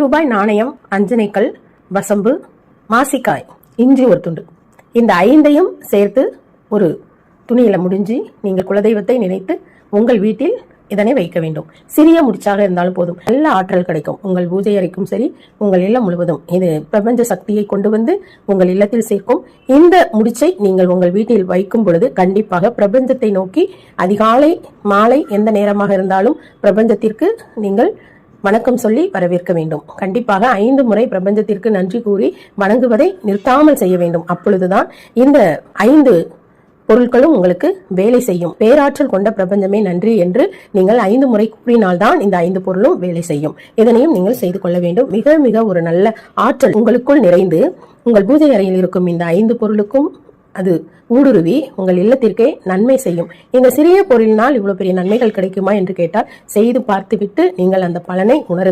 ரூபாய் நாணயம், அஞ்சனைக்கல், வசம்பு, மாசிக்காய், இஞ்சி ஒரு துண்டு, இந்த 5ஐயும் சேர்த்து ஒரு துணியில முடிஞ்சு நீங்கள் குலதெய்வத்தை நினைத்து உங்கள் வீட்டில் இதனை வைக்க வேண்டும். சிறிய முடிச்சாக இருந்தாலும் போதும், நல்ல ஆற்றல் கிடைக்கும். உங்கள் பூஜை அறைக்கும் சரி, உங்கள் இல்லம் முழுவதும் இது பிரபஞ்ச சக்தியை கொண்டு வந்து உங்கள் இல்லத்தில் சேர்க்கும். இந்த முடிச்சை நீங்கள் உங்கள் வீட்டில் வைக்கும் பொழுது கண்டிப்பாக பிரபஞ்சத்தை நோக்கி அதிகாலை மாலை எந்த நேரமாக இருந்தாலும் பிரபஞ்சத்திற்கு நீங்கள் வணக்கம் சொல்லி வரவேற்க வேண்டும். கண்டிப்பாக 5 முறை பிரபஞ்சத்திற்கு நன்றி கூறி வணங்குவதை நிறுத்தாமல் செய்ய வேண்டும். அப்பொழுதுதான் இந்த 5 பொருட்களும் உங்களுக்கு வேலை செய்யும். பேராற்றல் கொண்ட பிரபஞ்சமே நன்றி என்று நீங்கள் 5 முறை கூறினால்தான் இந்த 5 பொருளும் வேலை செய்யும். இதனையும் நீங்கள் செய்து கொள்ள வேண்டும். மிக மிக ஒரு நல்ல ஆற்றல் உங்களுக்குள் நிறைந்து உங்கள் பூஜை அறையில் இருக்கும் இந்த 5 பொருளுக்கும் அது ஊடுருவி உங்கள் இல்லத்திற்கே நன்மை செய்யும். இந்த சிறிய பொருளினால் இவ்வளவு பெரிய நன்மைகள் கிடைக்குமா என்று கேட்டால் செய்து பார்த்துவிட்டு நீங்கள் அந்த பலனை உணருங்கள்.